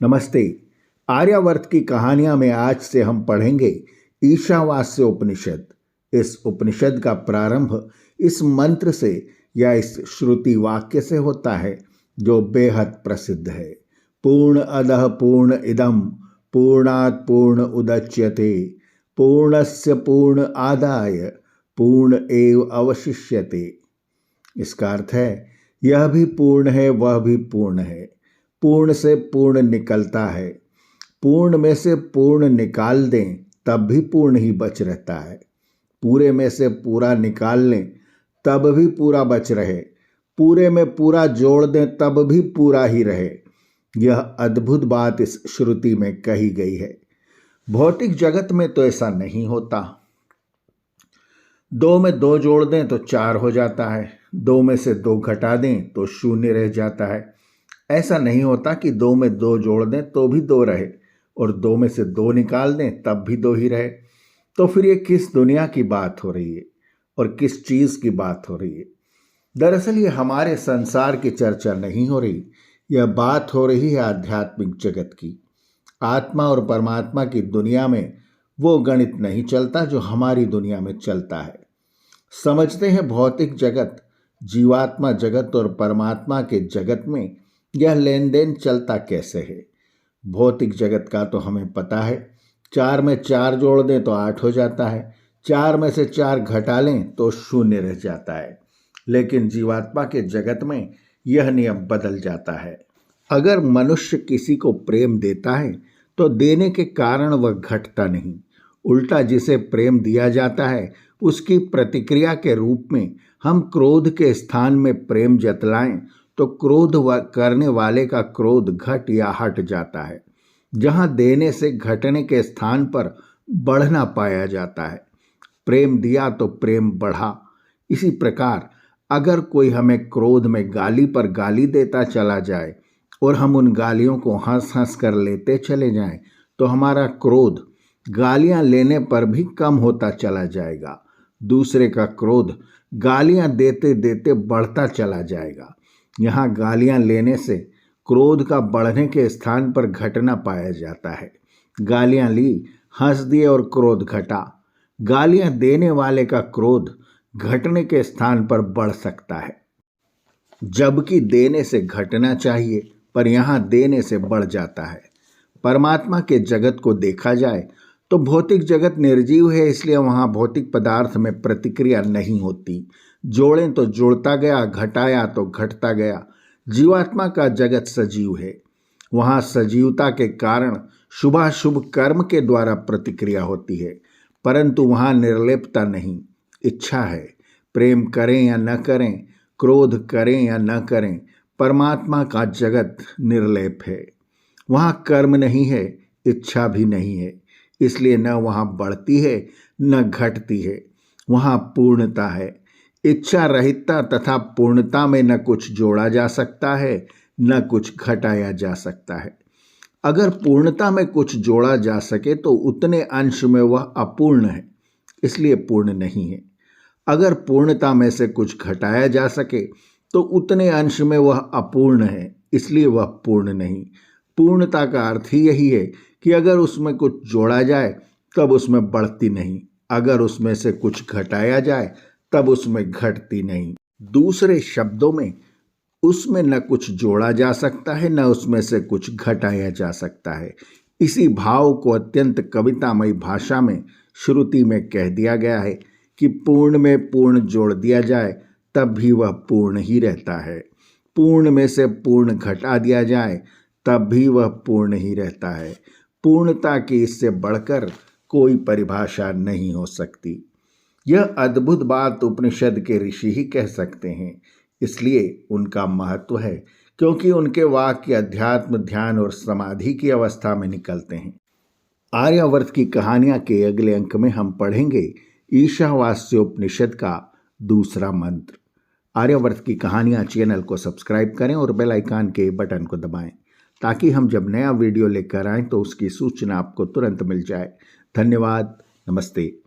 नमस्ते। आर्यावर्त की कहानियां में आज से हम पढ़ेंगे ईशावास्य उपनिषद। इस उपनिषद का प्रारंभ इस मंत्र से या इस श्रुति वाक्य से होता है जो बेहद प्रसिद्ध है। पूर्ण अदः पूर्ण इदम पूर्णात् पूर्ण उदच्यते पूर्णस्य पूर्ण आदाय पूर्ण एव अवशिष्यते। इसका अर्थ है यह भी पूर्ण है, वह भी पूर्ण है। पूर्ण से पूर्ण निकलता है, पूर्ण में से पूर्ण निकाल दें तब भी पूर्ण ही बच रहता है। पूरे में से पूरा निकाल लें तब भी पूरा बच रहे, पूरे में पूरा जोड़ दें तब भी पूरा ही रहे। यह अद्भुत बात इस श्रुति में कही गई है। भौतिक जगत में तो ऐसा नहीं होता। 2 में 2 जोड़ दें तो 4 हो जाता है, 2 में से 2 घटा दें तो 0 रह जाता है। ऐसा नहीं होता कि 2 में 2 जोड़ दें तो भी 2 रहे और 2 में से 2 निकाल दें तब भी 2 ही रहे। तो फिर ये किस दुनिया की बात हो रही है और किस चीज़ की बात हो रही है? दरअसल ये हमारे संसार की चर्चा नहीं हो रही, यह बात हो रही है आध्यात्मिक जगत की। आत्मा और परमात्मा की दुनिया में वो गणित नहीं चलता जो हमारी दुनिया में चलता है। समझते हैं भौतिक जगत, जीवात्मा जगत और परमात्मा के जगत में यह लेन देन चलता कैसे है। भौतिक जगत का तो हमें पता है, 4 में 4 जोड़ दें तो 8 हो जाता है, 4 में से 4 घटा लें तो 0 रह जाता है। लेकिन जीवात्मा के जगत में यह नियम बदल जाता है। अगर मनुष्य किसी को प्रेम देता है तो देने के कारण वह घटता नहीं, उल्टा जिसे प्रेम दिया जाता है उसकी प्रतिक्रिया के रूप में हम क्रोध के स्थान में प्रेम जतलाएं तो क्रोध करने वाले का क्रोध घट या हट जाता है। जहां देने से घटने के स्थान पर बढ़ना पाया जाता है। प्रेम दिया तो प्रेम बढ़ा। इसी प्रकार अगर कोई हमें क्रोध में गाली पर गाली देता चला जाए और हम उन गालियों को हंस हंस कर लेते चले जाएं तो हमारा क्रोध गालियां लेने पर भी कम होता चला जाएगा। दूसरे का क्रोध गालियां देते देते बढ़ता चला जाएगा। यहाँ गालियां लेने से क्रोध का बढ़ने के स्थान पर घटना पाया जाता है। गालियां ली, हंस दिए और क्रोध घटा। गालियां देने वाले का क्रोध घटने के स्थान पर बढ़ सकता है, जबकि देने से घटना चाहिए, पर यहाँ देने से बढ़ जाता है। परमात्मा के जगत को देखा जाए तो भौतिक जगत निर्जीव है, इसलिए वहाँ भौतिक पदार्थ में प्रतिक्रिया नहीं होती। जोड़ें तो जुड़ता गया, घटाया तो घटता गया। जीवात्मा का जगत सजीव है, वहाँ सजीवता के कारण शुभाशुभ कर्म के द्वारा प्रतिक्रिया होती है, परंतु वहाँ निर्लेपता नहीं। इच्छा है, प्रेम करें या न करें, क्रोध करें या न करें, परमात्मा का जगत निर्लेप है। वहाँ कर्म नहीं है, इच्छा भी नहीं है, इसलिए न वहाँ बढ़ती है न घटती है। वहाँ पूर्णता है। इच्छा रहितता तथा पूर्णता में न कुछ जोड़ा जा सकता है न कुछ घटाया जा सकता है। अगर पूर्णता में कुछ जोड़ा जा सके तो उतने अंश में वह अपूर्ण है, इसलिए पूर्ण नहीं है। अगर पूर्णता में से कुछ घटाया जा सके तो उतने अंश में वह अपूर्ण है, इसलिए वह पूर्ण नहीं। पूर्णता का अर्थ ही यही है कि अगर उसमें कुछ जोड़ा जाए तब उसमें बढ़ती नहीं, अगर उसमें से कुछ घटाया जाए तब उसमें घटती नहीं। दूसरे शब्दों में उसमें न कुछ जोड़ा जा सकता है न उसमें से कुछ घटाया जा सकता है। इसी भाव को अत्यंत कवितामयी भाषा में श्रुति में कह दिया गया है कि पूर्ण में पूर्ण जोड़ दिया जाए तब भी वह पूर्ण ही रहता है, पूर्ण में से पूर्ण घटा दिया जाए तब भी वह पूर्ण ही रहता है। पूर्णता की इससे बढ़कर कोई परिभाषा नहीं हो सकती। यह अद्भुत बात उपनिषद के ऋषि ही कह सकते हैं, इसलिए उनका महत्व है क्योंकि उनके वाक्य अध्यात्म, ध्यान और समाधि की अवस्था में निकलते हैं। आर्यावर्त की कहानियां के अगले अंक में हम पढ़ेंगे ईशावास्योपनिषद का दूसरा मंत्र। आर्यावर्त की कहानियां चैनल को सब्सक्राइब करें और बेल आइकन के बटन को दबाएं ताकि हम जब नया वीडियो लेकर आएं तो उसकी सूचना आपको तुरंत मिल जाए। धन्यवाद। नमस्ते।